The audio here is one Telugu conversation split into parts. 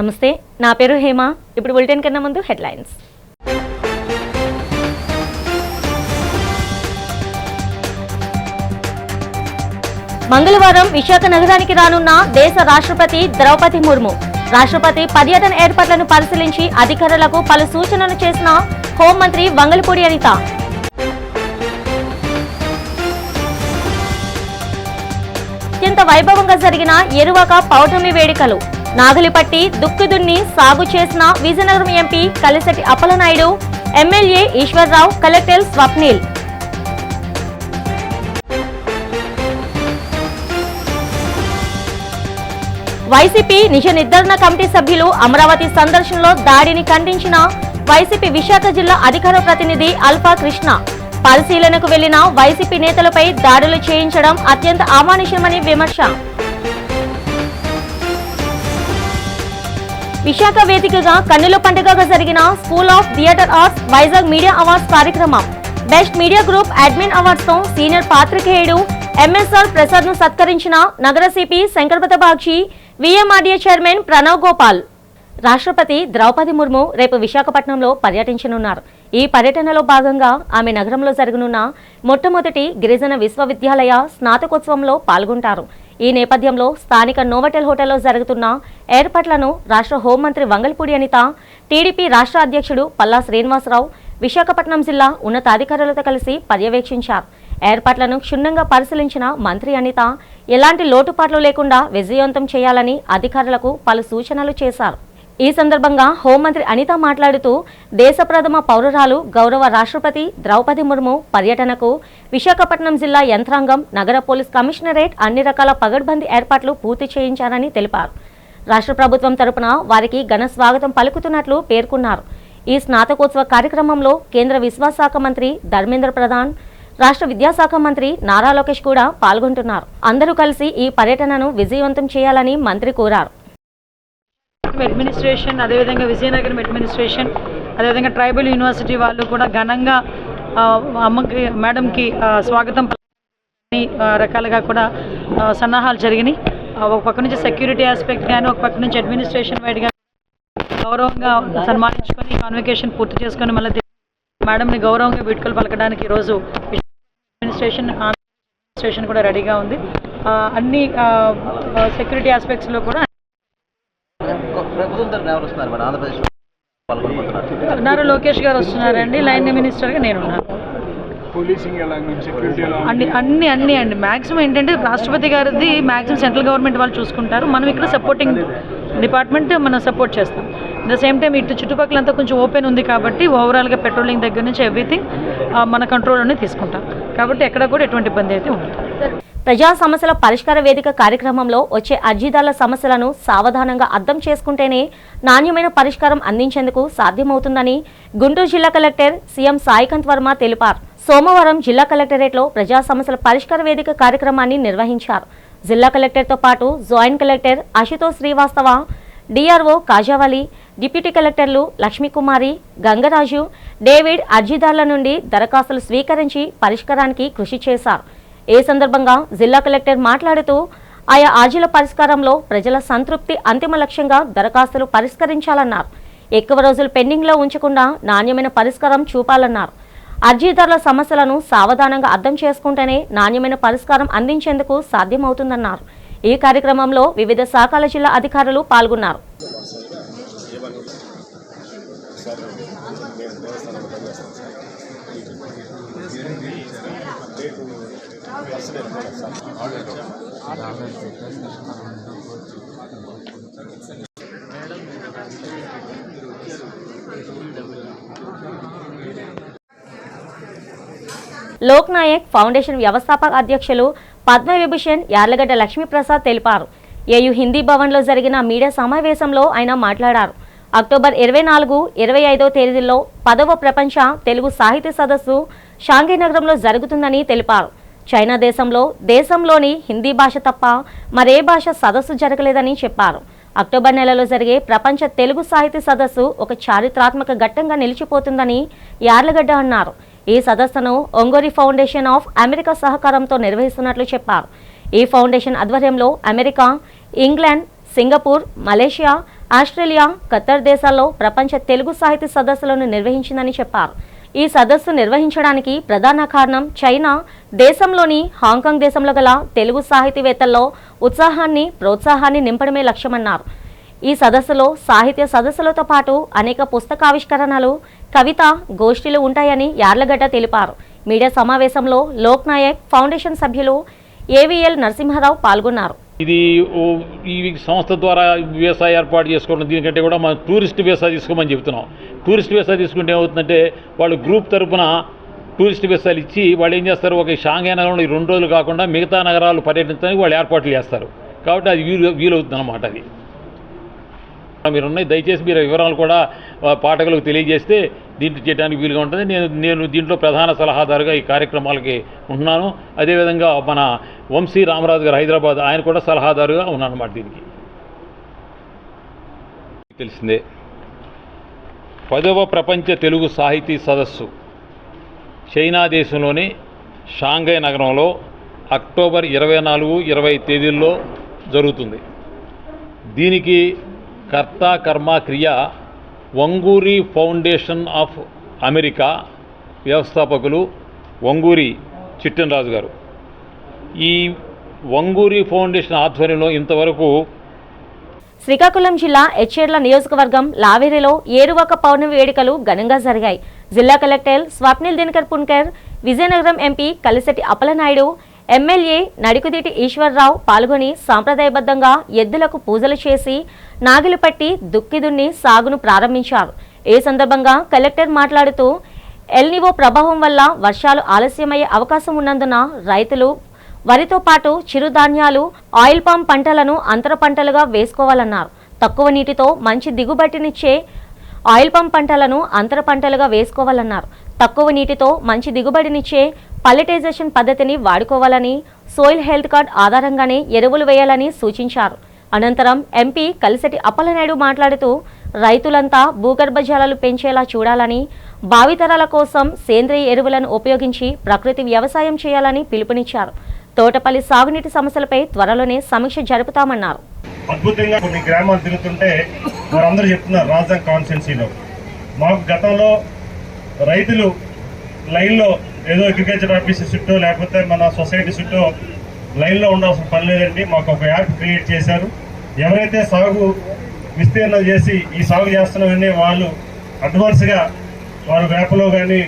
నమస్తే, నా పేరు హేమ. ఇప్పుడు బులెటిన్ కన్నా ముందు హెడ్లైన్స్. మంగళవారం విశాఖ నగరానికి రానున్న దేశ రాష్ట్రపతి ద్రౌపది ముర్ము. రాష్ట్రపతి పర్యటన ఏర్పాట్లను పరిశీలించి అధికారులకు పలు సూచనలు చేసిన హోంమంత్రి వంగలపూడి అనిత. అత్యంత వైభవంగా జరిగిన ఎరువాక పౌర్ణమి వేడుకలు. నాగలిపట్టి దుక్కిదున్ని సాగు చేసిన Vizianagaram MP Kalisetti Appalanaidu, MLA Eswar Rao, collector Swapnil. YCP నిజ నిర్ధారణ కమిటీ సభ్యులు అమరావతి సందర్శనలో దాడిని ఖండించిన వైసీపీ విశాఖ జిల్లా అధికార ప్రతినిధి అల్ఫా కృష్ణ. పరిశీలనకు వెళ్లిన వైసీపీ నేతలపై దాడులు చేయించడం అత్యంత అమానుషమని విమర్శ. విశాఖ వేదికగా కన్నుల పండుగగా జరిగిన school of theatre arts Vizag media awards కార్యక్రమం. Best media group admin awards తో సీనియర్ పాత్రికేయుడు ఎంఎస్ఆర్ ప్రసాద్ ను సత్కరించిన నగర CP Shankhabrata Bagchi, VMRDA chairman Pranav Gopal. రాష్ట్రపతి ద్రౌపది ముర్ము రేపు విశాఖపట్నంలో పర్యటించనున్నారు. ఈ పర్యటనలో భాగంగా ఆమె నగరంలో జరగనున్న మొట్టమొదటి గిరిజన విశ్వవిద్యాలయ స్నాతకోత్సవంలో పాల్గొంటారు. ఈ నేపథ్యంలో స్థానిక నోవటెల్ హోటల్లో జరుగుతున్న ఏర్పాట్లను రాష్ట్ర హోంమంత్రి వంగలపూడి అనిత, టీడీపీ రాష్ట్ర అధ్యక్షుడు పల్లా శ్రీనివాసరావు విశాఖపట్నం జిల్లా ఉన్నతాధికారులతో కలిసి పర్యవేక్షించారు. ఏర్పాట్లను క్షుణ్ణంగా పరిశీలించిన మంత్రి అనిత ఎలాంటి లోటుపాట్లు లేకుండా విజయవంతం చేయాలని అధికారులకు పలు సూచనలు చేశారు. ఈ సందర్భంగా హోంమంత్రి అనిత మాట్లాడుతూ దేశ ప్రథమ పౌరురాలు గౌరవ రాష్ట్రపతి ద్రౌపది ముర్ము పర్యటనకు విశాఖపట్నం జిల్లా యంత్రాంగం, నగర పోలీస్ కమిషనరేట్ అన్ని రకాల పగడ్బందీ ఏర్పాట్లు పూర్తి చేయించారని తెలిపారు. రాష్ట్ర ప్రభుత్వం తరపున వారికి ఘన స్వాగతం పలుకుతున్నట్లు పేర్కొన్నారు. ఈ స్నాతకోత్సవ కార్యక్రమంలో కేంద్ర విశ్వాసశాఖ మంత్రి ధర్మేంద్ర ప్రధాన్, రాష్ట్ర విద్యాశాఖ మంత్రి నారా లోకేష్ కూడా పాల్గొంటున్నారు. అందరూ కలిసి ఈ పర్యటనను విజయవంతం చేయాలని మంత్రి కోరారు. అడ్మినిస్ట్రేషన్, అదేవిధంగా విజయనగరం అడ్మినిస్ట్రేషన్, అదేవిధంగా ట్రైబల్ యూనివర్సిటీ వాళ్ళు కూడా ఘనంగా మేడంకి స్వాగతం రకాలుగా కూడా సన్నాహాలు జరిగినాయి. ఒక పక్క నుంచి సెక్యూరిటీ ఆస్పెక్ట్ కానీ, ఒక పక్క నుంచి అడ్మినిస్ట్రేషన్ వైడ్ కానీ గౌరవంగా సన్మానించుకొని కాన్వకేషన్ పూర్తి చేసుకొని మళ్ళీ మేడంని గౌరవంగా వీడ్కోలు పలకడానికి ఈరోజు అడ్మినిస్ట్రేషన్ కూడా రెడీగా ఉంది. అన్ని సెక్యూరిటీ ఆస్పెక్ట్స్లో కూడా నారా లోకేష్ గారు వస్తున్నారండి. లైన్ మినిస్టర్గా నేనున్నాను. అన్ని అండి మ్యాక్సిమం ఏంటంటే రాష్ట్రపతి గారిది మ్యాక్సిమం సెంట్రల్ గవర్నమెంట్ వాళ్ళు చూసుకుంటారు. మనం ఇక్కడ సపోర్టింగ్ డిపార్ట్మెంట్ మనం సపోర్ట్ చేస్తాం. అట్ ద సేమ్ టైం ఇటు చుట్టుపక్కలంతా కొంచెం ఓపెన్ ఉంది కాబట్టి ఓవరాల్గా పెట్రోలింగ్ దగ్గర నుంచి ఎవ్రీథింగ్ మన కంట్రోల్లోనే తీసుకుంటాం కాబట్టి ఎక్కడ కూడా ఎటువంటి ఇబ్బంది అయితే ఉండదు. ప్రజా సమస్యల పరిష్కార వేదిక కార్యక్రమంలో వచ్చే అర్జీదారుల సమస్యలను సావధానంగా అర్థం చేసుకుంటేనే నాణ్యమైన పరిష్కారం అందించేందుకు సాధ్యమవుతుందని గుంటూరు జిల్లా కలెక్టర్ సీఎం సాయికాంత్ వర్మ తెలిపారు. సోమవారం జిల్లా కలెక్టరేట్లో ప్రజా సమస్యల పరిష్కార వేదిక కార్యక్రమాన్ని నిర్వహించారు. జిల్లా కలెక్టర్తో పాటు joint collector Ashutosh Srivastava, DRO Khajavali, deputy కలెక్టర్లు లక్ష్మీకుమారి, గంగరాజు, డేవిడ్ అర్జీదారుల నుండి దరఖాస్తులు స్వీకరించి పరిష్కారానికి కృషి చేశారు. ఈ సందర్భంగా జిల్లా కలెక్టర్ మాట్లాడుతూ ఆయా అర్జీల పరిష్కారంలో ప్రజల సంతృప్తి అంతిమ లక్ష్యంగా దరఖాస్తులు పరిష్కరించాలన్నారు. ఎక్కువ రోజులు పెండింగ్లో ఉంచకుండా నాణ్యమైన పరిష్కారం చూపాలన్నారు. అర్జీదారుల సమస్యలను సావధానంగా అర్థం చేసుకుంటేనే నాణ్యమైన పరిష్కారం అందించేందుకు సాధ్యమవుతుందన్నారు. ఈ కార్యక్రమంలో వివిధ శాఖల జిల్లా అధికారులు పాల్గొన్నారు. లోక్ నాయక్ ఫౌండేషన్ వ్యవస్థాపక అధ్యక్షులు పద్మవిభూషణ్ యార్లగడ్డ లక్ష్మీప్రసాద్ తెలిపారు. ఏయూ హిందీ భవన్లో జరిగిన మీడియా సమావేశంలో ఆయన మాట్లాడారు. అక్టోబర్ 24, 25 తేదీల్లో 10వ ప్రపంచ తెలుగు సాహిత్య సదస్సు షాంఘై నగరంలో జరుగుతుందని తెలిపారు. చైనా దేశంలోని హిందీ భాష తప్ప మరే భాష సదస్సు జరగలేదని చెప్పారు. అక్టోబర్ నెలలో జరిగే ప్రపంచ తెలుగు సాహిత్య సదస్సు ఒక చారిత్రాత్మక ఘట్టంగా నిలిచిపోతుందని యార్లగడ్డ అన్నారు. ఈ సదస్సును ఒంగోరి ఫౌండేషన్ ఆఫ్ అమెరికా సహకారంతో నిర్వహిస్తున్నట్లు చెప్పారు. ఈ ఫౌండేషన్ ఆధ్వర్యంలో America, England, Singapore, Malaysia, Australia, Khattar దేశాల్లో ప్రపంచ తెలుగు సాహితీ సదస్సులను నిర్వహించిందని చెప్పారు. ఈ సదస్సు నిర్వహించడానికి ప్రధాన కారణం చైనా దేశంలోని హాంకాంగ్ దేశంలో గల తెలుగు సాహితీవేత్తల్లో ఉత్సాహాన్ని, ప్రోత్సాహాన్ని నింపడమే లక్ష్యమన్నారు. ఈ సదస్సులో సాహిత్య సదస్సులతో పాటు అనేక పుస్తకావిష్కరణలు, కవిత గోష్ఠీలు ఉంటాయని యార్లగడ్డ తెలిపారు. మీడియా సమావేశంలో లోక్ నాయక్ ఫౌండేషన్ సభ్యులు ఏవిఎల్ నరసింహారావు పాల్గొన్నారు. ఈ సంస్థ ద్వారా వీసా ఏర్పాటు చేసుకోవడం దీనికంటే కూడా మనం టూరిస్ట్ వీసా తీసుకోమని చెప్తున్నాం. టూరిస్ట్ వీసా తీసుకుంటే ఏమవుతుందంటే వాళ్ళు గ్రూప్ తరఫున టూరిస్ట్ వీసాలు ఇచ్చి వాళ్ళు ఏం చేస్తారు, ఒక షాంఘై నగరంలో 2 రోజులు కాకుండా మిగతా నగరాలు పర్యటించడానికి వాళ్ళు ఏర్పాట్లు చేస్తారు. కాబట్టి అది వీలవుతుంది అన్నమాట. అది మీరున్నాయి, దయచేసి మీరు వివరాలు కూడా పాఠకులకు తెలియజేస్తే దీంట్లో చేయడానికి వీలుగా ఉంటుంది. నేను దీంట్లో ప్రధాన సలహాదారుగా ఈ కార్యక్రమాలకి ఉంటున్నాను. అదేవిధంగా మన వంశీ రామరాజు గారు హైదరాబాద్, ఆయన కూడా సలహాదారుగా ఉన్నాను అన్నమాట. దీనికి తెలిసిందే 10వ ప్రపంచ తెలుగు సాహితీ సదస్సు చైనా దేశంలోని షాంఘై నగరంలో అక్టోబర్ 24, 20 తేదీల్లో జరుగుతుంది. దీనికి కర్త కర్మ క్రియ వంగూరి ఫౌండేషన్ ఆఫ్ అమెరికా వ్యవస్థాపకులు వంగూరి చిట్టెనరాజు గారు. ఈ వంగూరి ఫౌండేషన్ ఆధ్వర్యంలో ఇంతవరకు శ్రీకాకుళం జిల్లా ఎచ్చేర్ల నియోజకవర్గం లావేరిలో ఏరువాక పౌర్ణమి వేడుకలు ఘనంగా జరిగాయి. జిల్లా collector Swapnil Dinakar Punkar, Vizianagaram MP Kalisetti Appalanaidu, MLA Nadikuditi Eswar Rao పాల్గొని సాంప్రదాయబద్ధంగా ఎద్దులకు పూజలు చేసి నాగిలు పట్టి దుక్కిదున్ని సాగును ప్రారంభించారు. ఈ సందర్భంగా కలెక్టర్ మాట్లాడుతూ ఎల్నివో ప్రభావం వల్ల వర్షాలు ఆలస్యమయ్యే అవకాశం ఉన్నందున రైతులు వరితో పాటు చిరుధాన్యాలు, ఆయిల్ పామ్ పంటలను అంతర పంటలుగా వేసుకోవాలన్నారు. తక్కువ నీటితో మంచి దిగుబడినిచ్చే ఆయిల్ పామ్ పంటలను అంతర పంటలుగా వేసుకోవాలన్నారు. తక్కువ నీటితో మంచి దిగుబడినిచ్చే పల్లెటైజేషన్ పద్ధతిని వాడుకోవాలని, సోయిల్ హెల్త్ కార్డ్ ఆధారంగానే ఎరువులు వేయాలని సూచించారు. అనంతరం ఎంపీ కలిసెట్టి అప్పలనాయుడు మాట్లాడుతూ రైతులంతా భూగర్భ జలాలు పెంచేలా చూడాలని, భావితరాల కోసం సేంద్రియ ఎరువులను ఉపయోగించి ప్రకృతి వ్యవసాయం చేయాలని పిలుపునిచ్చారు. తోటపల్లి సాగునీటి సమస్యలపై త్వరలోనే సమీక్ష జరుపుతామన్నారు. అద్భుతంగా కొన్ని గ్రామాలు తిరుగుతుంటే వారందరూ చెప్తున్నారు రాజధాని కాన్స్టిట్యున్సీలో మాకు గతంలో రైతులు లైన్లో ఏదో అగ్రికల్చర్ ఆఫీస్ చుట్టూ లేకపోతే మన సొసైటీ చుట్టూ లైన్లో ఉండాల్సిన పని లేదండి. మాకు ఒక యాప్ క్రియేట్ చేశారు. ఎవరైతే సాగు విస్తీర్ణం చేసి ఈ సాగు చేస్తున్నామని వాళ్ళు అడ్వాన్స్గా వారు యాప్లో కానీ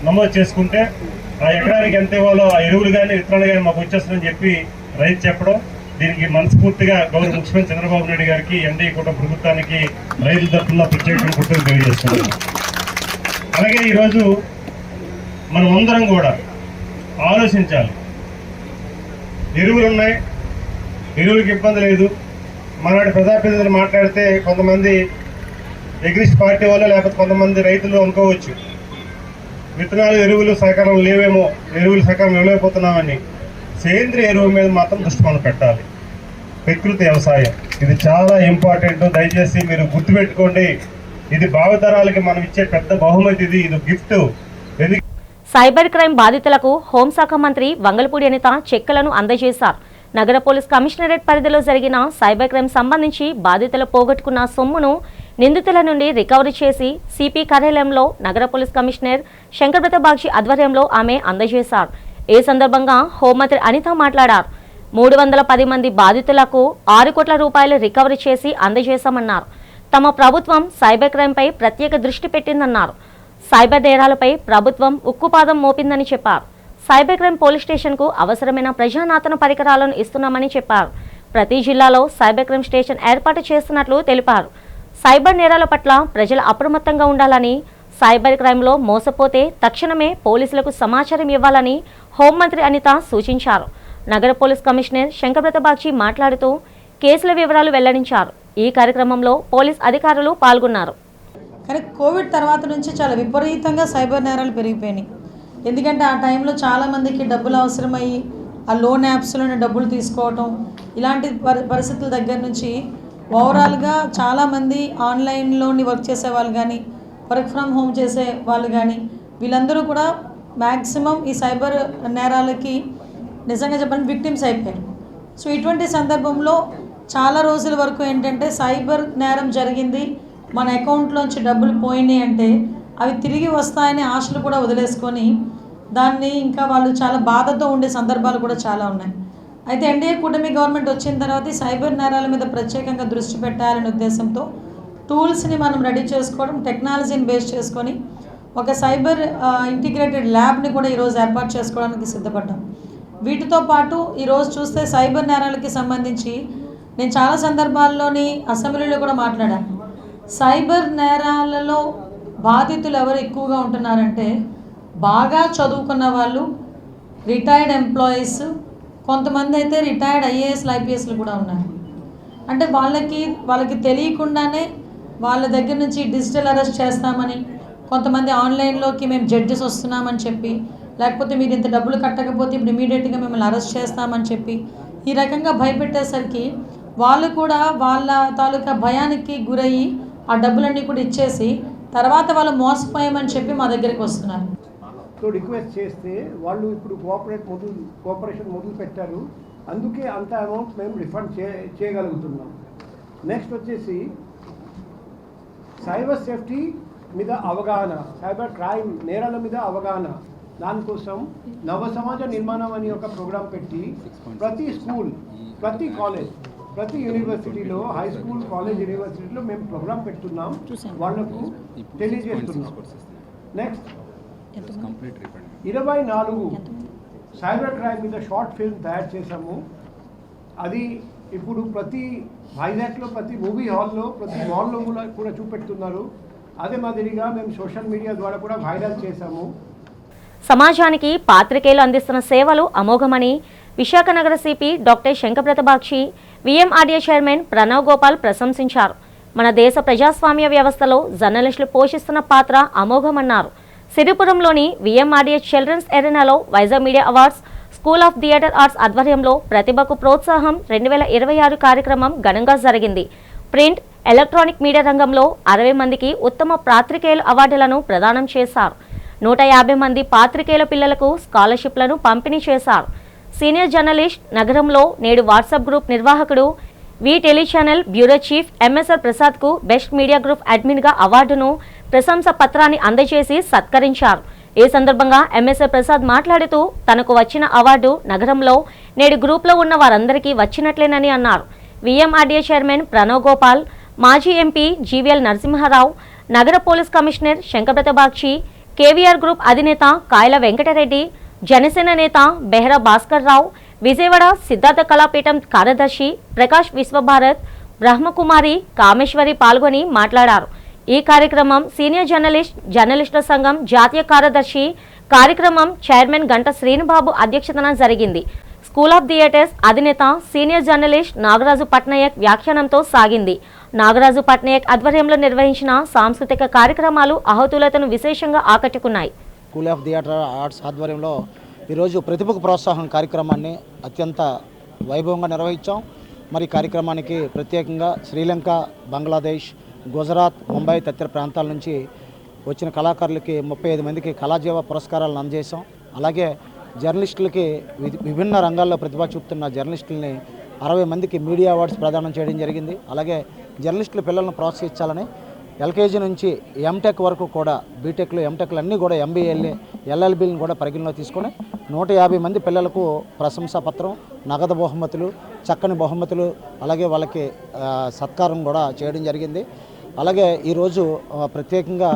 నమోదు చేసుకుంటే ఆ ఎకరానికి ఎంత ఇవ్వాలో ఆ ఎరువులు కానీ విత్తనాలు కానీ మాకు వచ్చేస్తుందని చెప్పి రైతు చెప్పడం, దీనికి మనస్ఫూర్తిగా గౌరవ ముఖ్యమంత్రి చంద్రబాబు నాయుడు గారికి, ఎన్డీఏ కూడా ప్రభుత్వానికి రైతుల తరఫున ప్రత్యేకంగా కృతజ్ఞతలు తెలియజేస్తున్నాం. అలాగే ఈరోజు మనం అందరం కూడా ఆలోచించాలి. ఎరువులు ఉన్నాయి, ఎరువులకు ఇబ్బంది లేదు. మనాటి ప్రజాప్రతినిధులు మాట్లాడితే కొంతమంది ఎగ్రిస్ట్ పార్టీ వాళ్ళు లేకపోతే కొంతమంది రైతులు అనుకోవచ్చు విత్తనాలు ఎరువులు సహకారం లేవేమో, ఎరువులు సహకారం ఇవ్వలేకపోతున్నామని. సేంద్రియ ఎరువు మీద మాత్రం దృష్టి మనం పెట్టాలి. ప్రకృతి వ్యవసాయం ఇది చాలా ఇంపార్టెంట్. దయచేసి మీరు గుర్తుపెట్టుకోండి. ఇది భావితరాలకి మనం ఇచ్చే పెద్ద బహుమతి. ఇది గిఫ్ట్. సైబర్ క్రైమ్ బాధితులకు హోంశాఖ మంత్రి వంగలపూడి అనిత చెక్కులను అందజేశారు. నగర పోలీస్ కమిషనరేట్ పరిధిలో జరిగిన సైబర్ క్రైమ్ సంబంధించి బాధితులు పోగొట్టుకున్న సొమ్మును నిందితుల నుండి రికవరీ చేసి సిపి కార్యాలయంలో నగర పోలీస్ కమిషనర్ శంకర్బ్రత బాక్షి ఆధ్వర్యంలో ఆమె అందజేశారు. ఈ సందర్భంగా హోంమంత్రి అనిత మాట్లాడారు. 310 మంది బాధితులకు 6 కోట్ల రూపాయలు రికవరీ చేసి అందజేశామన్నారు. తమ ప్రభుత్వం సైబర్ క్రైమ్పై ప్రత్యేక దృష్టి పెట్టిందన్నారు. సైబర్ నేరాలపై ప్రభుత్వం ఉక్కుపాదం మోపిందని చెప్పారు. సైబర్ క్రైమ్ పోలీస్ స్టేషన్కు అవసరమైన ప్రజానాతన పరికరాలను ఇస్తున్నామని చెప్పారు. ప్రతి జిల్లాలో సైబర్ క్రైమ్ స్టేషన్ ఏర్పాటు చేస్తున్నట్లు తెలిపారు. సైబర్ నేరాల పట్ల ప్రజలు అప్రమత్తంగా ఉండాలని, సైబర్ క్రైమ్లో మోసపోతే తక్షణమే పోలీసులకు సమాచారం ఇవ్వాలని హోంమంత్రి అనిత సూచించారు. నగర పోలీస్ కమిషనర్ శంకర్బ్రత బాక్షి మాట్లాడుతూ కేసుల వివరాలు వెల్లడించారు. ఈ కార్యక్రమంలో పోలీస్ అధికారులు పాల్గొన్నారు. కానీ కోవిడ్ తర్వాత నుంచి చాలా విపరీతంగా సైబర్ నేరాలు పెరిగిపోయినాయి. ఎందుకంటే ఆ టైంలో చాలామందికి డబ్బులు అవసరమయ్యి ఆ లోన్ యాప్స్లోనే డబ్బులు తీసుకోవటం, ఇలాంటి పరిస్థితుల దగ్గర నుంచి ఓవరాల్గా చాలామంది ఆన్లైన్లోని వర్క్ చేసే వాళ్ళు కానీ, వర్క్ ఫ్రమ్ హోమ్ చేసే వాళ్ళు కానీ, వీళ్ళందరూ కూడా మ్యాక్సిమం ఈ సైబర్ నేరాలకి నిజంగా చెప్పాలంటే విక్టిమ్స్ అయిపోయారు. సో ఇటువంటి సందర్భంలో చాలా రోజుల వరకు ఏంటంటే సైబర్ నేరం జరిగింది, మన అకౌంట్లోంచి డబ్బులు పోయినాయి అంటే అవి తిరిగి వస్తాయనే ఆశలు కూడా వదిలేసుకొని దాన్ని ఇంకా వాళ్ళు చాలా బాధతో ఉండే సందర్భాలు కూడా చాలా ఉన్నాయి. అయితే ఎన్డీఏ కూటమి గవర్నమెంట్ వచ్చిన తర్వాత ఈ సైబర్ నేరాల మీద ప్రత్యేకంగా దృష్టి పెట్టాలనే ఉద్దేశంతో టూల్స్ని మనం రెడీ చేసుకోవడం, టెక్నాలజీని బేస్ చేసుకొని ఒక సైబర్ ఇంటిగ్రేటెడ్ ల్యాబ్ని కూడా ఈరోజు ఏర్పాటు చేసుకోవడానికి సిద్ధపడ్డాం. వీటితో పాటు ఈరోజు చూస్తే సైబర్ నేరాలకి సంబంధించి నేను చాలా సందర్భాల్లోని అసెంబ్లీలో కూడా మాట్లాడాను. సైబర్ నేరాలలో బాధితులు ఎవరు ఎక్కువగా ఉంటున్నారంటే బాగా చదువుకున్న వాళ్ళు, రిటైర్డ్ ఎంప్లాయీస్, కొంతమంది అయితే రిటైర్డ్ ఐఏఎస్లు ఐపీఎస్లు కూడా ఉన్నారు. అంటే వాళ్ళకి తెలియకుండానే వాళ్ళ దగ్గర నుంచి డిజిటల్ అరెస్ట్ చేస్తామని, కొంతమంది ఆన్లైన్లోకి మేము జడ్జెస్ వస్తున్నామని చెప్పి, లేకపోతే మీరు ఇంత డబ్బులు కట్టకపోతే ఇప్పుడు ఇమీడియట్గా మిమ్మల్ని అరెస్ట్ చేస్తామని చెప్పి ఈ రకంగా భయపెట్టేసరికి వాళ్ళు కూడా వాళ్ళ తాలూకా భయానికి గురయ్యి ఆ డబ్బులన్నీ కూడా ఇచ్చేసి తర్వాత వాళ్ళు మోసపోయామని చెప్పి మా దగ్గరికి వస్తున్నారు. సో రిక్వెస్ట్ చేస్తే వాళ్ళు ఇప్పుడు కోఆపరేషన్ మొదలు పెట్టారు, అందుకే అంత అమౌంట్ మేము రిఫండ్ చేయగలుగుతున్నాం. నెక్స్ట్ వచ్చేసి సైబర్ సేఫ్టీ మీద అవగాహన, సైబర్ క్రైమ్ నేరాల మీద అవగాహన, దానికోసం నవ సమాజ నిర్మాణం అని ఒక ప్రోగ్రాం పెట్టి ప్రతి స్కూల్, ప్రతి కాలేజ్, ప్రతి యూనివర్సిటీలో, హై స్కూల్, కాలేజ్, యూనివర్సిటీలో మేము ప్రోగ్రాం పెడుతున్నాం, వాళ్లకు తెలియజేస్తున్నాం. నెక్స్ట్ 24 సైబర్ క్రైమ్ మీద షార్ట్ ఫిల్మ్ తయారు చేశాము. అది ఇప్పుడు ప్రతి వైజాగ్లో, ప్రతి మూవీ హాల్లో, ప్రతి మాల్లో కూడా చూపెడుతున్నారు. అదే మాదిరిగా మేము సోషల్ మీడియా ద్వారా కూడా వైరల్ చేశాము. సమాజానికి పాత్రికేయులు అందిస్తున్న సేవలు అమోఘమని విశాఖ నగర CP doctor Shankhabrata Bagchi, VMRDA chairman Pranav Gopal ప్రశంసించారు. మన దేశ ప్రజాస్వామ్య వ్యవస్థలో జర్నలిస్టులు పోషిస్తున్న పాత్ర అమోఘమన్నారు. సిరిపురంలోని విఎంఆర్డీఏ చిల్డ్రన్స్ ఎరీనాలో Vizag media awards, school of theatre arts ఆధ్వర్యంలో ప్రతిభకు ప్రోత్సాహం 2026 కార్యక్రమం ఘనంగా జరిగింది. ప్రింట్, ఎలక్ట్రానిక్ మీడియా రంగంలో 60 మందికి ఉత్తమ పాత్రికేయుల అవార్డులను ప్రదానం చేశారు. 150 మంది పాత్రికేయుల పిల్లలకు స్కాలర్షిప్లను పంపిణీ చేశారు. సీనియర్ జర్నలిస్ట్, నగరంలో నేడు వాట్సాప్ గ్రూప్ నిర్వాహకుడు, V telechannel bureau chief MSR ప్రసాద్కు బెస్ట్ మీడియా గ్రూప్ అడ్మిన్గా అవార్డును, ప్రశంస పత్రాన్ని అందజేసి సత్కరించారు. ఈ సందర్భంగా ఎంఎస్ఆర్ ప్రసాద్ మాట్లాడుతూ తనకు వచ్చిన అవార్డు నగరంలో నేడు గ్రూప్లో ఉన్న వారందరికీ వచ్చినట్లేనని అన్నారు. విఎంఆర్డీఏ చైర్మన్ ప్రణవ్ గోపాల్, మాజీ ఎంపీ జీవీఎల్ నరసింహారావు, నగర పోలీస్ కమిషనర్ శంకరప్రతబాక్షి, కేవీఆర్ గ్రూప్ అధినేత కాయల వెంకటరెడ్డి, జనసేన నేత బెహ్రా భాస్కర్ రావు, విజయవాడ సిద్ధార్థ కళాపీఠం కార్యదర్శి ప్రకాష్ విశ్వభారత్, బ్రహ్మకుమారి, కామేశ్వరి పాల్గొని మాట్లాడారు. ఈ కార్యక్రమం సీనియర్ జర్నలిస్టుల సంఘం జాతీయ కార్యదర్శి కార్యక్రమం చైర్మన్ గంట శ్రీనుబాబు అధ్యక్షతన జరిగింది. స్కూల్ ఆఫ్ థియేటర్స్ అధినేత సీనియర్ జర్నలిస్ట్ నాగరాజు పట్నాయక్ వ్యాఖ్యానంతో సాగింది. నాగరాజు పట్నాయక్ ఆధ్వర్యంలో నిర్వహించిన సాంస్కృతిక కార్యక్రమాలు ఆహుతులతను విశేషంగా ఆకట్టుకున్నాయి. స్కూల్ ఆఫ్ థియేటర్ ఆర్ట్స్ ఆధ్వర్యంలో ఈరోజు ప్రతిభకు ప్రోత్సాహం కార్యక్రమాన్ని అత్యంత వైభవంగా నిర్వహించాం. మరి కార్యక్రమానికి ప్రత్యేకంగా శ్రీలంక, బంగ్లాదేశ్, గుజరాత్, ముంబై తదితర ప్రాంతాల నుంచి వచ్చిన కళాకారులకి 35 మందికి కళాజీవ పురస్కారాలను అందజేశాం. అలాగే జర్నలిస్టులకి విభిన్న రంగాల్లో ప్రతిభ చూపుతున్న జర్నలిస్టులని 60 మందికి మీడియా అవార్డ్స్ ప్రదానం చేయడం జరిగింది. అలాగే జర్నలిస్టుల పిల్లలను ప్రోత్సహించాలని ఎల్కేజీ నుంచి ఎంటెక్ వరకు కూడా, బీటెక్లు, ఎంటెక్లు అన్నీ కూడా ఎంబీఏ, ఎల్ఎల్బీలను కూడా పరిగణలో తీసుకొని 150 మంది పిల్లలకు ప్రశంసా పత్రం, నగదు బహుమతులు, చక్కని బహుమతులు, అలాగే వాళ్ళకి సత్కారం కూడా చేయడం జరిగింది. అలాగే ఈరోజు ప్రత్యేకంగా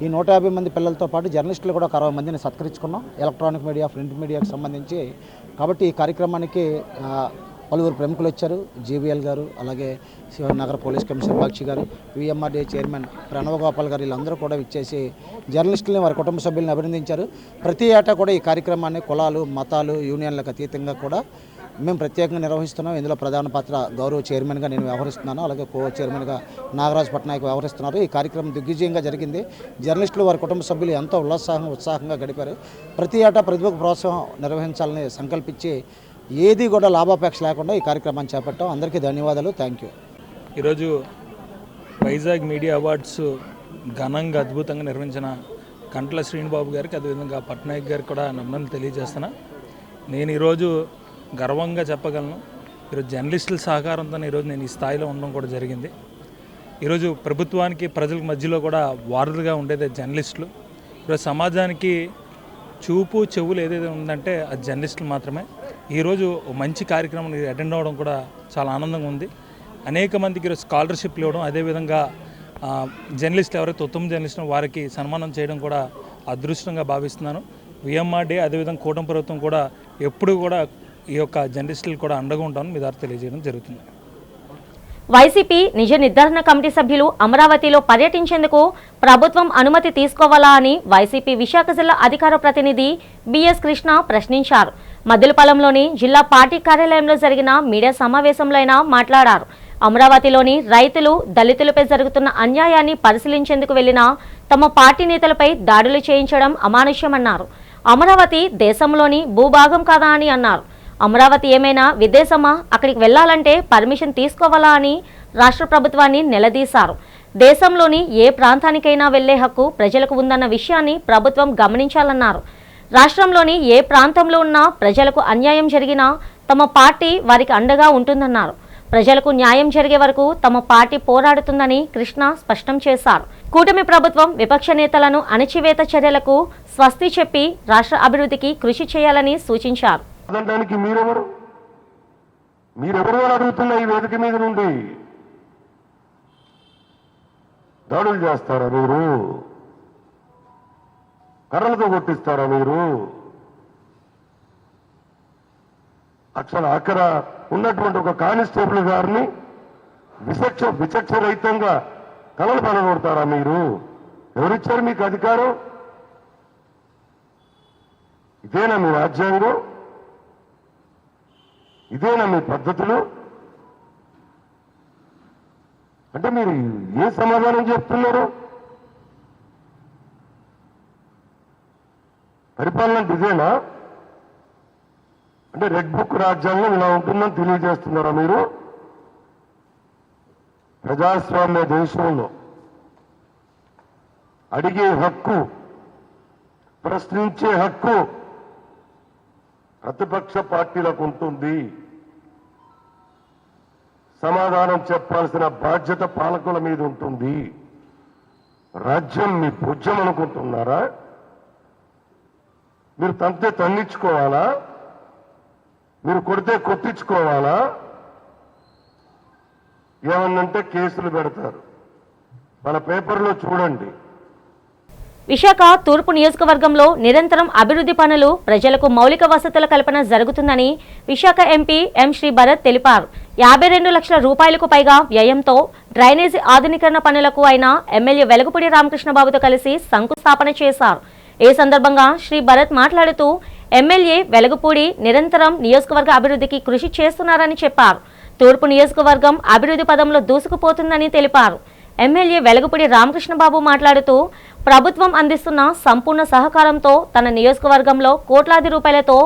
ఈ 150 మంది పిల్లలతో పాటు జర్నలిస్టులు కూడా 60 మందిని సత్కరించుకున్నాం, ఎలక్ట్రానిక్ మీడియా, ప్రింట్ మీడియాకు సంబంధించి. కాబట్టి ఈ కార్యక్రమానికి పలువురు ప్రముఖులు వచ్చారు. జీవీఎల్ గారు, అలాగే నగర పోలీస్ కమిషనర్ బాక్షి గారు, విఎంఆర్డీఏ చైర్మన్ ప్రణవ్ గోపాల్ గారు, వీళ్ళందరూ కూడా ఇచ్చేసి జర్నలిస్టులని, వారి కుటుంబ సభ్యులను అభినందించారు. ప్రతి ఏటా కూడా ఈ కార్యక్రమాన్ని కులాలు, మతాలు, యూనియన్లకు అతీతంగా కూడా మేము ప్రత్యేకంగా నిర్వహిస్తున్నాం. ఇందులో ప్రధాన పాత్ర గౌరవ చైర్మన్గా నేను వ్యవహరిస్తున్నాను, అలాగే కో చైర్మన్గా నాగరాజ్ పట్నాయక్ వ్యవహరిస్తున్నారు. ఈ కార్యక్రమం దిగ్విజయంగా జరిగింది. జర్నలిస్టులు, వారి కుటుంబ సభ్యులు ఎంతో ఉత్సాహంగా గడిపారు. ప్రతి ఏటా ప్రతిభకు ప్రోత్సాహం నిర్వహించాలని సంకల్పించి ఏది కూడా లాభాపేక్ష లేకుండా ఈ కార్యక్రమాన్ని చేపట్టాం. అందరికీ ధన్యవాదాలు. Thank you. ఈరోజు వైజాగ్ మీడియా అవార్డ్స్ ఘనంగా అద్భుతంగా నిర్వహించిన కంట్ల శ్రీనుబాబు గారికి, అదేవిధంగా పట్నాయక్ గారికి కూడా నమ్మకం తెలియజేస్తున్నా. నేను ఈరోజు గర్వంగా చెప్పగలను, ఈరోజు జర్నలిస్టుల సహకారంతో ఈరోజు నేను ఈ స్థాయిలో ఉండడం కూడా జరిగింది. ఈరోజు ప్రభుత్వానికి ప్రజల మధ్యలో కూడా వారధులుగా ఉండేది జర్నలిస్టులు. ఈరోజు సమాజానికి చూపు చెవులు ఏదైతే ఉందంటే అది జర్నలిస్టులు మాత్రమే. ఈరోజు మంచి కార్యక్రమం అటెండ్ అవ్వడం కూడా చాలా ఆనందంగా ఉంది. అనేక మందికి ఈరోజు స్కాలర్షిప్లు ఇవ్వడం, అదేవిధంగా జర్నలిస్టులు ఎవరైతే ఉత్తమ జర్నలిస్టులు వారికి సన్మానం చేయడం కూడా అదృష్టంగా భావిస్తున్నాను. విఎంఆర్డీ అదేవిధంగా కూటమి ప్రభుత్వం కూడా ఎప్పుడు కూడా ఈ యొక్క జర్నలిస్టులు కూడా అండగా ఉంటామని మీ ద్వారా తెలియజేయడం జరుగుతుంది. వైసీపీ నిజ నిర్ధారణ కమిటీ సభ్యులు అమరావతిలో పర్యటించేందుకు ప్రభుత్వం అనుమతి తీసుకోవాలా అని వైసీపీ విశాఖ జిల్లా అధికార ప్రతినిధి బిఎస్ కృష్ణ ప్రశ్నించారు. మద్దిలపాలెంలోని జిల్లా పార్టీ కార్యాలయంలో జరిగిన మీడియా సమావేశంలో ఆయన మాట్లాడారు. అమరావతిలోని రైతులు, దళితులపై జరుగుతున్న అన్యాయాన్ని పరిశీలించేందుకు వెళ్లిన తమ పార్టీ నేతలపై దాడులు చేయించడం అమానుష్యమన్నారు. అమరావతి దేశంలోని భూభాగం కాదా అని అన్నారు. అమరావతి ఏమైనా విదేశమా? అక్కడికి వెళ్లాలంటే పర్మిషన్ తీసుకోవాలా అని రాష్ట్ర ప్రభుత్వాన్ని నిలదీశారు. దేశంలోని ఏ ప్రాంతానికైనా వెళ్లే హక్కు ప్రజలకు ఉందన్న విషయాన్ని ప్రభుత్వం గమనించాలన్నారు. రాష్ట్రంలోని ఏ ప్రాంతంలో ఉన్నా ప్రజలకు అన్యాయం జరిగినా తమ పార్టీ వారికి అండగా ఉంటుందన్నారు. ప్రజలకు న్యాయం జరిగే వరకు తమ పార్టీ పోరాడుతుందని కృష్ణ స్పష్టం చేశారు. కూటమి ప్రభుత్వం విపక్ష నేతలను అణచివేత చర్యలకు స్వస్తి చెప్పి రాష్ట్ర అభివృద్ధికి కృషి చేయాలని సూచించారు. మీరెవరు అడుగుతున్న ఈ వేదిక మీద నుండి దాడులు చేస్తారా? మీరు కర్రలతో కొట్టిస్తారా? మీరు అక్కడ ఉన్నటువంటి ఒక కానిస్టేబుల్ గారిని విచక్ష రహితంగా కలలు పనగొడతారా? మీరు ఎవరిచ్చారు మీకు అధికారం? ఇదేనా మీ రాజ్యాంగం? ఇదేనా మీ పద్ధతులు? అంటే మీరు ఏ సమాధానం చెప్తున్నారు? పరిపాలన ఇదేనా? అంటే రెడ్ బుక్ రాజ్యాంగం ఇలా ఉంటుందని తెలియజేస్తున్నారా మీరు? ప్రజాస్వామ్య దేశంలో అడిగే హక్కు, ప్రశ్నించే హక్కు ప్రతిపక్ష పార్టీలకు ఉంటుంది. సమాధానం చెప్పాల్సిన బాధ్యత పాలకుల మీద ఉంటుంది. రాజ్యం మీ భుజం అనుకుంటున్నారా? మీరు తంతే తన్నించుకోవాలా? మీరు కొడితే కొట్టించుకోవాలా? ఏమన్నంటే కేసులు పెడతారు. మన పేపర్లో చూడండి. విశాఖ తూర్పు నియోజకవర్గంలో నిరంతరం అభివృద్ధి పనులు, ప్రజలకు మౌలిక వసతుల కల్పన జరుగుతుందని విశాఖ ఎంపీ ఎం శ్రీ భరత్ తెలిపారు. 52 లక్షల రూపాయలకు పైగా వ్యయంతో డ్రైనేజీ ఆధునీకరణ పనులకు ఆయన ఎమ్మెల్యే వెలగపూడి రామకృష్ణబాబుతో కలిసి శంకుస్థాపన చేశారు. ఈ సందర్భంగా శ్రీ భరత్ మాట్లాడుతూ ఎమ్మెల్యే వెలగపూడి నిరంతరం నియోజకవర్గ అభివృద్ధికి కృషి చేస్తున్నారని చెప్పారు. తూర్పు నియోజకవర్గం అభివృద్ధి పదంలో దూసుకుపోతుందని తెలిపారు. ఎమ్మెల్యే వెలగపూడి రామకృష్ణబాబు మాట్లాడుతూ ప్రభుత్వం అందిస్తున్న సంపూర్ణ సహకారంతో తన నియోజకవర్గంలో కోట్లాది రూపాయలతో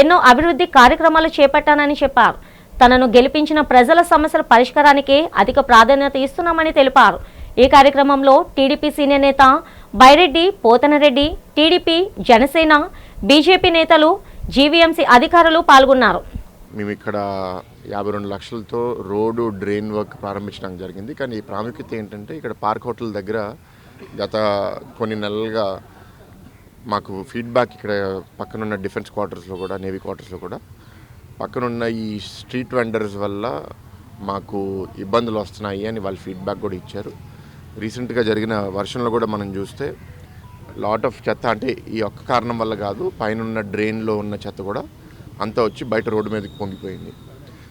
ఎన్నో అభివృద్ధి కార్యక్రమాలు చేపట్టానని చెప్పారు. తనను గెలిపించిన ప్రజల సమస్యల పరిష్కారానికి అధిక ప్రాధాన్యత ఇస్తున్నామని తెలిపారు. ఈ కార్యక్రమంలో టీడీపీ సీనియర్ నేత బైరెడ్డి పోతనరెడ్డి, టీడీపీ, జనసేన, బీజేపీ నేతలు, జీవీఎంసీ అధికారులు పాల్గొన్నారు. మేము ఇక్కడ 52 లక్షలతో రోడ్డు డ్రైన్ వర్క్ ప్రారంభించడం జరిగింది. కానీ ఈ ప్రాముఖ్యత ఏంటంటే ఇక్కడ పార్క్ హోటల్ దగ్గర గత కొన్ని నెలలుగా మాకు ఫీడ్బ్యాక్, ఇక్కడ పక్కనున్న డిఫెన్స్ క్వార్టర్స్లో కూడా, నేవీ క్వార్టర్స్లో కూడా పక్కనున్న ఈ స్ట్రీట్ వెండర్స్ వల్ల మాకు ఇబ్బందులు వస్తున్నాయి అని వాళ్ళు ఫీడ్బ్యాక్ కూడా ఇచ్చారు. రీసెంట్గా జరిగిన వర్షంలో కూడా మనం చూస్తే లాట్ ఆఫ్ చెత్త, అంటే ఈ ఒక్క కారణం వల్ల కాదు, పైన డ్రైన్లో ఉన్న చెత్త కూడా అంతా వచ్చి బయట రోడ్డు మీదకి పొంగిపోయింది.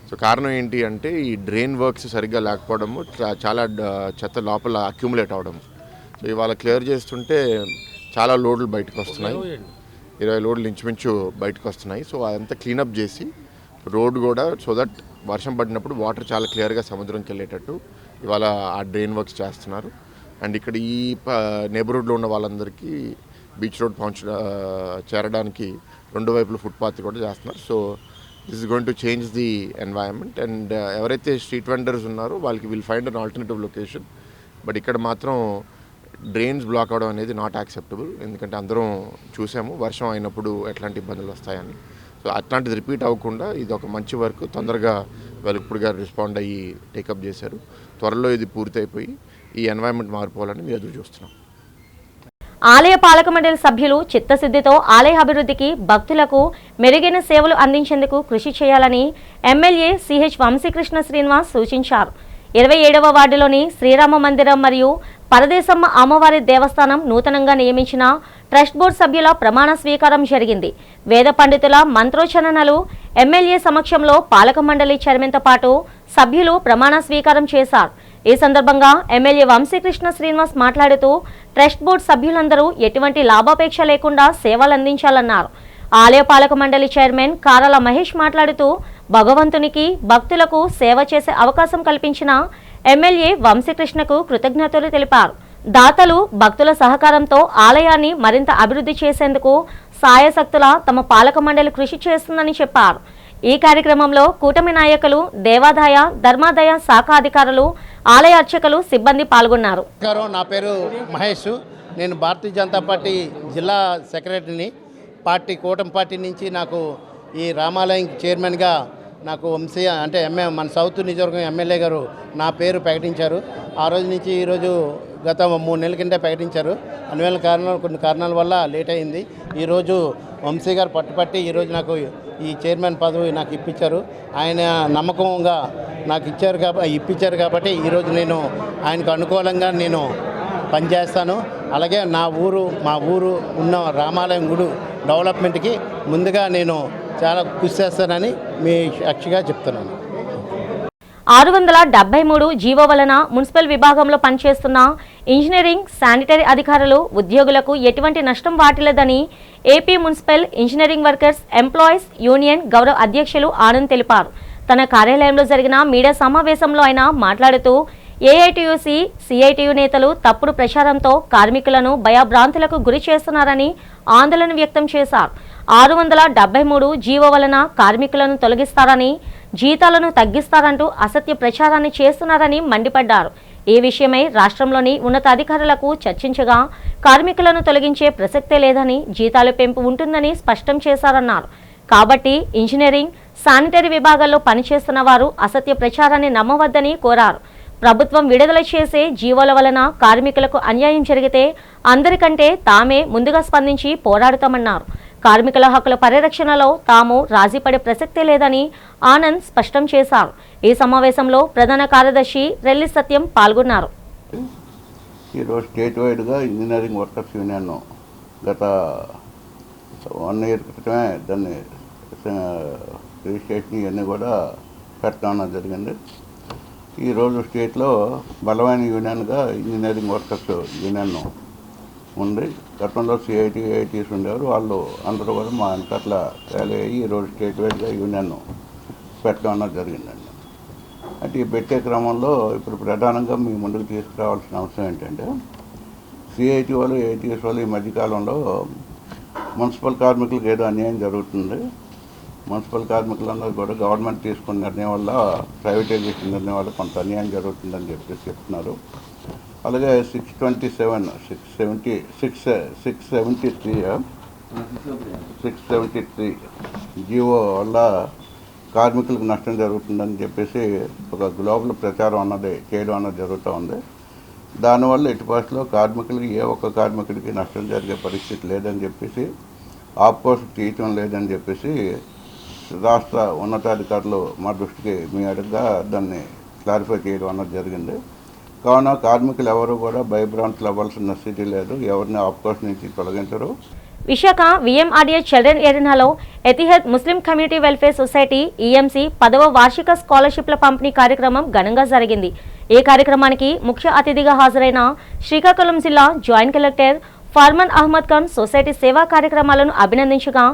సో కారణం ఏంటి అంటే ఈ డ్రైన్ వర్క్స్ సరిగ్గా లేకపోవడము, చాలా చెత్త లోపల అక్యూములేట్ అవ్వడం. సో ఇవాళ క్లియర్ చేస్తుంటే చాలా లోడ్లు బయటకు వస్తున్నాయి, 20 లోడ్లు ఇంచుమించు బయటకు వస్తున్నాయి. సో అదంతా క్లీనప్ చేసి రోడ్డు కూడా, సో దట్ వర్షం పడినప్పుడు వాటర్ చాలా క్లియర్గా సముద్రంకి వెళ్ళేటట్టు ఇవాళ ఆ డ్రైన్ వర్క్స్ చేస్తున్నారు. అండ్ ఇక్కడ ఈ నేబర్హుడ్లో ఉన్న వాళ్ళందరికీ బీచ్ రోడ్ చేరడానికి 2 వైపులు ఫుట్పాత్ కూడా చేస్తున్నారు. So this is going to change the environment. And ఎవరైతే స్ట్రీట్ వెండర్స్ ఉన్నారో వాళ్ళకి will find an alternative location. But ఇక్కడ మాత్రం డ్రైన్స్ బ్లాక్ అవడం అనేది నాట్ యాక్సెప్టబుల్. ఎందుకంటే అందరం చూసాము వర్షం అయినప్పుడు ఎట్లాంటి ఇబ్బందులు వస్తాయని. సో అట్లాంటిది రిపీట్ అవ్వకుండా ఇది ఒక మంచి వర్క్. తొందరగా వెలుగుపూడి గారు రెస్పాండ్ అయ్యి టేకప్ చేశారు. త్వరలో ఇది పూర్తయిపోయి ఈ ఎన్వైరన్మెంట్ మారిపోవాలని మేము ఎదురు చూస్తున్నాం. ఆలయ పాలక మండలి సభ్యులు చిత్తశుద్ధితో ఆలయ అభివృద్ధికి భక్తులకు మెరుగైన సేవలు అందించేందుకు కృషి చేయాలని ఎమ్మెల్యే సిహెచ్ వంశీకృష్ణ శ్రీనివాస్ సూచించారు. 27వ వార్డులోని శ్రీరామ మందిరం మరియు పరదేశమ్మ అమ్మవారి దేవస్థానం నూతనంగా నియమించిన ట్రస్ట్ బోర్డు సభ్యుల ప్రమాణ స్వీకారం జరిగింది. వేద పండితుల మంత్రోచ్చరణలు ఎమ్మెల్యే సమక్షంలో పాలక మండలి చైర్మన్తో పాటు సభ్యులు ప్రమాణ స్వీకారం చేశారు. ఈ సందర్భంగా ఎమ్మెల్యే వంశీకృష్ణ శ్రీనివాస్ మాట్లాడుతూ ట్రస్ట్ బోర్డు సభ్యులందరూ ఎటువంటి లాభాపేక్ష లేకుండా సేవలు అందించాలన్నారు. ఆలయ పాలక మండలి చైర్మన్ కారాల మహేష్ మాట్లాడుతూ భగవంతునికి భక్తులకు సేవ చేసే అవకాశం కల్పించిన ఎమ్మెల్యే వంశీకృష్ణకు కృతజ్ఞతలు తెలిపారు. దాతలు భక్తుల సహకారంతో ఆలయాన్ని మరింత అభివృద్ధి చేసేందుకు సాయశక్తుల తమ పాలక మండలి కృషి చేస్తుందని చెప్పారు. ఈ కార్యక్రమంలో కూటమి నాయకులు, దేవాదాయ ధర్మాదాయ శాఖ అధికారులు, ఆలయ అర్చకులు, సిబ్బంది పాల్గొన్నారు. నా పేరు మహేష్. నేను భారతీయ జనతా పార్టీ జిల్లా సెక్రటరీని. కూటమి పార్టీ నుంచి నాకు ఈ రామాలయం చైర్మన్గా నాకు వంశీ అంటే మన సౌత్ నియోజకవర్గం ఎమ్మెల్యే గారు నా పేరు ప్రకటించారు. ఆ రోజు నుంచి ఈరోజు గత 3 నెలల కింద ప్రకటించారు. కొన్ని కారణాల వల్ల లేట్ అయింది. ఈరోజు వంశీ గారు పట్టుపట్టి ఈరోజు నాకు ఈ చైర్మన్ పదవి నాకు ఇప్పించారు. ఆయన నమ్మకంగా నాకు ఇప్పించారు కాబట్టి ఈరోజు నేను ఆయనకు అనుకూలంగా నేను పనిచేస్తాను. అలాగే మా ఊరు ఉన్న రామాలయం గుడి డెవలప్మెంట్కి ముందుగా నేను చాలా కృషి చేస్తానని మీ సాక్షిగా చెప్తున్నాను. 673 జీవో వలన మున్సిపల్ విభాగంలో పనిచేస్తున్న ఇంజనీరింగ్, శానిటరీ అధికారులు, ఉద్యోగులకు ఎటువంటి నష్టం వాటిల్లదని AP municipal engineering workers employees union గౌరవ అధ్యక్షులు ఆనంద్ తెలిపారు. తన కార్యాలయంలో జరిగిన మీడియా సమావేశంలో ఆయన మాట్లాడుతూ ఏఐటీయూసీ, సిఐటియు నేతలు తప్పుడు ప్రచారంతో కార్మికులను భయభ్రాంతులకు గురి చేస్తున్నారని ఆందోళన వ్యక్తం చేశారు. 673 జీవో వలన కార్మికులను తొలగిస్తారని, జీతాలను తగ్గిస్తారంటూ అసత్య ప్రచారాన్ని చేస్తున్నారని మండిపడ్డారు. ఈ విషయమై రాష్ట్రంలోని ఉన్నతాధికారులకు చర్చించగా కార్మికులను తొలగించే ప్రసక్తే లేదని, జీతాల పెంపు ఉంటుందని స్పష్టం చేశారన్నారు. కాబట్టి ఇంజనీరింగ్, శానిటరీ విభాగాల్లో పనిచేస్తున్న వారు అసత్య ప్రచారాన్ని నమ్మవద్దని కోరారు. ప్రభుత్వం విడుదల చేసే జీవోల వలన కార్మికులకు అన్యాయం జరిగితే అందరికంటే తామే ముందుగా స్పందించి పోరాడుతామన్నారు. కార్మికుల హక్కుల పరిరక్షణలో తాము రాజీపడే ప్రసక్తే లేదని ఆనంద్ స్పష్టం చేశారు. ఈ సమావేశంలో ప్రధాన కార్యదర్శి రెల్లి సత్యం పాల్గొన్నారు. ఈరోజు స్టేట్ వైడ్గా ఇంజనీరింగ్ వర్కర్స్ యూనియన్ గత 1 year క్రితమే దాన్ని రిజిస్ట్రేషన్ ఇవన్నీ కూడా పెట్టడం జరిగింది. ఈరోజు స్టేట్లో బలమైన యూనియన్గా ఇంజనీరింగ్ వర్కర్స్ యూనియన్ ఉంది. గతంలో సిఐటి, ఏఐటీస్ ఉండేవారు. వాళ్ళు అందరూ కూడా మా వెనకట్ల ర్యాలీ అయ్యి ఈరోజు స్టేట్ వైడ్గా యూనియన్ పెట్టడం జరిగిందండి. అంటే ఈ పెట్టే క్రమంలో ఇప్పుడు ప్రధానంగా మీ ముందుకు తీసుకురావాల్సిన అవసరం ఏంటంటే, సిఐటి వాళ్ళు, ఏఐటీఎస్ వాళ్ళు ఈ మధ్యకాలంలో మున్సిపల్ కార్మికులకు ఏదో అన్యాయం జరుగుతుంది, మున్సిపల్ కార్మికులందరూ కూడా గవర్నమెంట్ తీసుకున్న నిర్ణయం వల్ల, ప్రైవేటైజేషన్ నిర్ణయం వల్ల కొంత అన్యాయం జరుగుతుందని చెప్పేసి చెప్తున్నారు. అలాగే 673 జీవో వల్ల కార్మికులకు నష్టం జరుగుతుందని చెప్పేసి ఒక గ్లోబల్ ప్రచారం చేయడం అన్నది జరుగుతూ ఉంది. దానివల్ల ఎట్టి పరిస్థితుల్లో కార్మికులకి ఏ ఒక్క కార్మికుడికి నష్టం జరిగే పరిస్థితి లేదని చెప్పేసి, ఆఫ్కోర్స్ తీయటం లేదని చెప్పేసి రాష్ట్ర ఉన్నతాధికారులు మా దృష్టికి మీ అడుగుగా దాన్ని క్లారిఫై చేయడం అన్నది జరిగింది. కావున కార్మికులు ఎవరు కూడా భయభ్రాంతులు అవ్వాల్సిన స్థితి లేదు. ఎవరిని ఆఫ్కోర్స్ నుంచి తొలగించరు. విశాఖ విఎంఆర్డీఏ చిల్డ్రన్ ఏరియాలో Etihad Muslim community welfare society EMC 10వ వార్షిక స్కాలర్షిప్ల పంపిణీ కార్యక్రమం ఘనంగా జరిగింది. ఈ కార్యక్రమానికి ముఖ్య అతిథిగా హాజరైన శ్రీకాకుళం జిల్లా joint collector Farman Ahmed Khan society సేవా కార్యక్రమాలను అభినందించగా,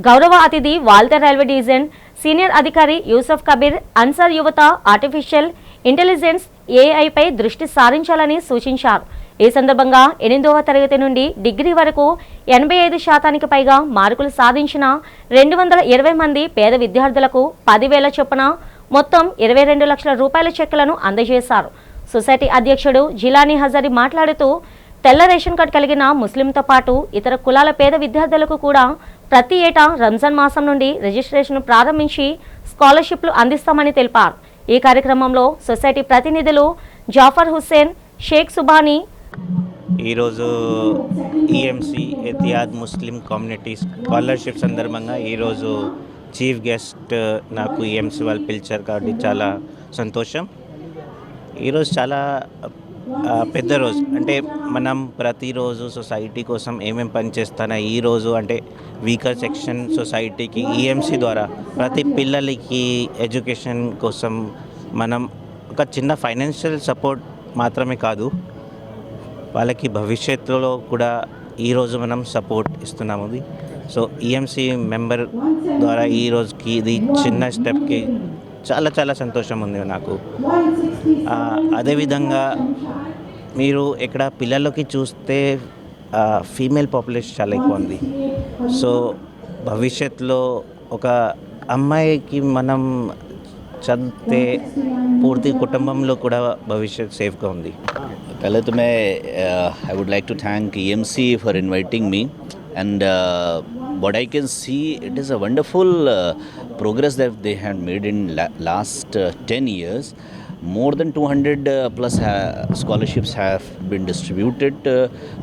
గౌరవ అతిథి వాల్టర్ రైల్వే డివిజన్ సీనియర్ అధికారి యూసఫ్ కబీర్ అన్సార్ యువత ఆర్టిఫిషియల్ ఇంటెలిజెన్స్ ఏఐపై దృష్టి సారించాలని సూచించారు. ఈ సందర్భంగా 8వ తరగతి నుండి డిగ్రీ వరకు 85% పైగా మార్కులు సాధించిన 220 మంది పేద విద్యార్థులకు 10,000 చొప్పున మొత్తం 22 లక్షల రూపాయల చెక్కులను అందజేశారు. సొసైటీ అధ్యక్షుడు జిలానీ హజారీ మాట్లాడుతూ, తెల్ల రేషన్ కార్డు కలిగిన ముస్లింతో పాటు ఇతర కులాల పేద విద్యార్థులకు కూడా ప్రతి ఏటా రంజాన్ మాసం నుండి రిజిస్ట్రేషన్ ప్రారంభించి స్కాలర్షిప్లు అందిస్తామని తెలిపారు. ఈ కార్యక్రమంలో సొసైటీ ప్రతినిధులు జాఫర్ హుస్సేన్, షేక్ సుబానీ. ఈరోజు ఈఎంసీ ఎతియాద్ ముస్లిం కమ్యూనిటీ స్కాలర్షిప్ సందర్భంగా ఈరోజు చీఫ్ గెస్ట్ నాకు ఈఎంసీ వాళ్ళు పిలిచారు కాబట్టి చాలా సంతోషం. ఈరోజు చాలా పెద్ద రోజు. అంటే మనం ప్రతిరోజు సొసైటీ కోసం ఏమేమి పని చేస్తానో ఈరోజు అంటే వీకర్ సెక్షన్ సొసైటీకి ఈఎంసీ ద్వారా ప్రతి పిల్లలకి ఎడ్యుకేషన్ కోసం మనం ఒక చిన్న ఫైనాన్షియల్ సపోర్ట్ మాత్రమే కాదు, వాళ్ళకి భవిష్యత్తులో కూడా ఈరోజు మనం సపోర్ట్ ఇస్తున్నాము. సో ఈఎంసీ మెంబర్ ద్వారా ఈ రోజుకి ఇది చిన్న స్టెప్కి చాలా చాలా సంతోషం ఉంది నాకు. అదేవిధంగా మీరు ఇక్కడ పిల్లలకి చూస్తే ఫీమేల్ పాపులేషన్ చాలా ఎక్కువ ఉంది. సో భవిష్యత్తులో ఒక అమ్మాయికి మనం చదివితే పూర్తి కుటుంబంలో కూడా భవిష్యత్ సేఫ్గా ఉంది. पहले तो मैं I would like to thank EMC for inviting me and what I can see, it is a wonderful progress that they had made in last 10 years. More than 200 plus scholarships have been distributed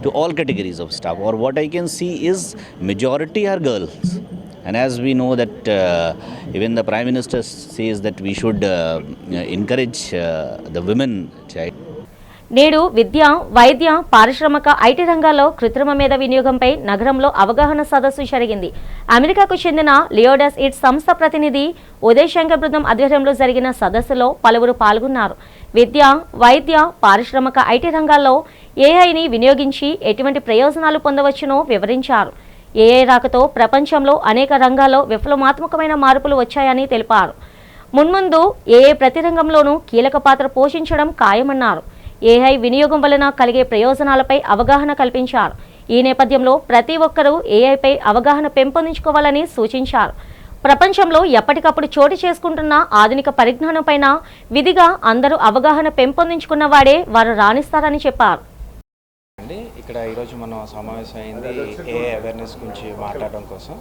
to all categories of staff, or what I can see is majority are girls. And as we know that even the Prime Minister says that we should encourage the women child. నేడు విద్య, వైద్య, పారిశ్రామిక, ఐటీ రంగాల్లో కృత్రిమ మేధ వినియోగంపై నగరంలో అవగాహన సదస్సు జరిగింది. అమెరికాకు చెందిన లియోడస్ ఇట్స్ సంస్థ ప్రతినిధి ఉదయ్ శంకర్ బృందం ఆధ్వర్యంలో జరిగిన సదస్సులో పలువురు పాల్గొన్నారు. విద్య, వైద్య, పారిశ్రామిక, ఐటీ రంగాల్లో ఏఐని వినియోగించి ఎటువంటి ప్రయోజనాలు పొందవచ్చునో వివరించారు. ఏఐ రాకతో ప్రపంచంలో అనేక రంగాల్లో విప్లవాత్మకమైన మార్పులు వచ్చాయని తెలిపారు. మున్ముందు ఏఐ ప్రతి రంగంలోనూ కీలక పాత్ర పోషించడం ఖాయమన్నారు. ఏఐ వినియోగం వలన కలిగే ప్రయోజనాలపై అవగాహన కల్పించారు. ఈ నేపథ్యంలో ప్రతి ఒక్కరూ ఏఐపై అవగాహన పెంపొందించుకోవాలని సూచించారు. ప్రపంచంలో ఎప్పటికప్పుడు చోటు చేసుకుంటున్న ఆధునిక పరిజ్ఞానంపైన విధిగా అందరూ అవగాహన పెంపొందించుకున్న వాడే వారు రాణిస్తారని చెప్పారు. ఇక్కడ ఈరోజు మనం సమావేశం అయింది ఏఐ అవేర్నెస్ గురించి మాట్లాడడం కోసం.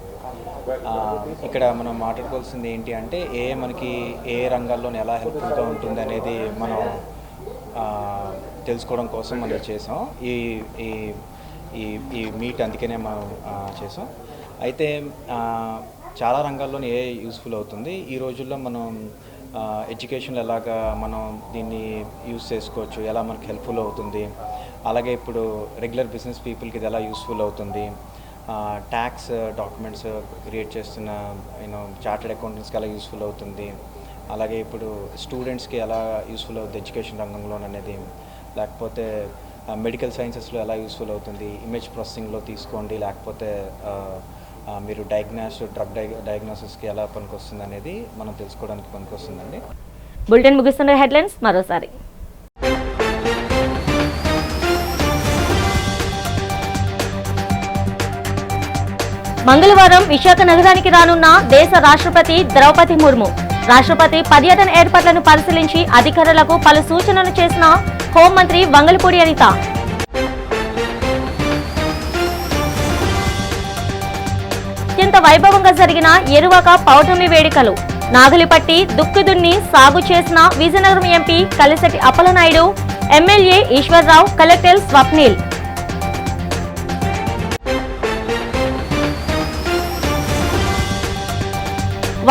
ఇక్కడ మనం మాట్లాడుకోవాల్సింది ఏంటి అంటే ఏఐ మనకి ఏ రంగాల్లోనే ఎలా హెల్ప్ఫుల్గా ఉంటుంది అనేది మనం తెలుసుకోవడం కోసం మనం చేసాం. ఈ ఈ ఈ మీట్ అందుకనే మనం చేసాం. అయితే చాలా రంగాల్లోనే ఏ యూస్ఫుల్ అవుతుంది. ఈ రోజుల్లో మనం ఎడ్యుకేషన్లో ఎలాగా మనం దీన్ని యూస్ చేసుకోవచ్చు, ఎలా మనకు హెల్ప్ఫుల్ అవుతుంది, అలాగే ఇప్పుడు రెగ్యులర్ బిజినెస్ పీపుల్కి ఇది ఎలా యూస్ఫుల్ అవుతుంది, ట్యాక్స్ డాక్యుమెంట్స్ క్రియేట్ చేస్తున్న చార్టెడ్ అకౌంటెంట్స్కి ఎలా యూస్ఫుల్ అవుతుంది, అలాగే ఇప్పుడు స్టూడెంట్స్కి ఎలా యూస్ఫుల్ అవుతుంది ఎడ్యుకేషన్ రంగంలో అనేది, లేకపోతే మెడికల్ సైన్సెస్లో ఎలా యూస్ఫుల్ అవుతుంది, ఇమేజ్ ప్రాసెసింగ్లో తీసుకోండి, లేకపోతే మీరు డ్రగ్ డయాగ్నోసిస్కి ఎలా పనికొస్తుంది అనేది మనం తెలుసుకోవడానికి పనికొస్తుందండి. బులెటిన్ ముగిస్తున్న హెడ్లైన్స్ మరోసారి. మంగళవారం విశాఖ నగరానికి రానున్న దేశ రాష్ట్రపతి ద్రౌపది ముర్ము. రాష్ట్రపతి పర్యటన ఏర్పాట్లను పరిశీలించి అధికారులకు పలు సూచనలు చేసిన హోంమంత్రి వంగలపూడి అనిత. అత్యంత వైభవంగా జరిగిన ఎరువాక పౌర్ణమి వేడుకలు. నాగులిపట్టి దుక్కిదున్ని సాగు చేసిన Vizianagaram MP Kalisetti Appalanaidu, MLA Eswar Rao, collector Swapnil.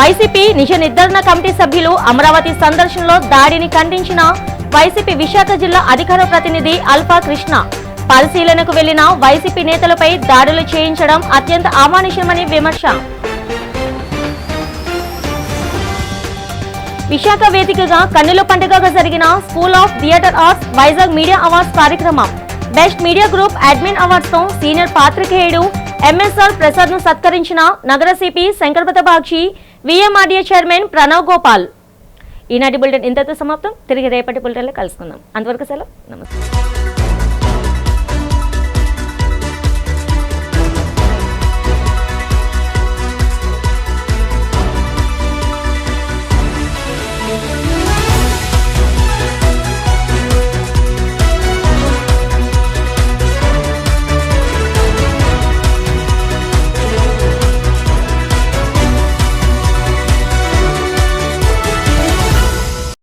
YCP నిజ నిర్ధారణ కమిటీ సభ్యులు అమరావతి సందర్శనలో దాడిని ఖండించిన వైసీపీ విశాఖ జిల్లా అధికార ప్రతినిధి అల్ఫా కృష్ణ. పరిశీలనకు వెళ్లిన వైసీపీ నేతలపై దాడులు చేయించడం అత్యంత అమానుషమని విమర్శ. విశాఖ వేదికగా కన్నుల పండుగగా జరిగిన school of theatre arts Vizag media awards కార్యక్రమం. Best media group admin awards తో సీనియర్ పాత్రికేయుడు ఎంఎస్ఆర్ ప్రసాద్ ను సత్కరించిన నగర CP Shankhabrata Bagchi, VMRDA chairman Pranav Gopal. ఈనాటి బులెటిన్ ఇంతతో సమాప్తం. తిరిగి రేపటి బులెటిన్లో కలుసుకుందాం. అంతవరకు సెలవు. నమస్తే.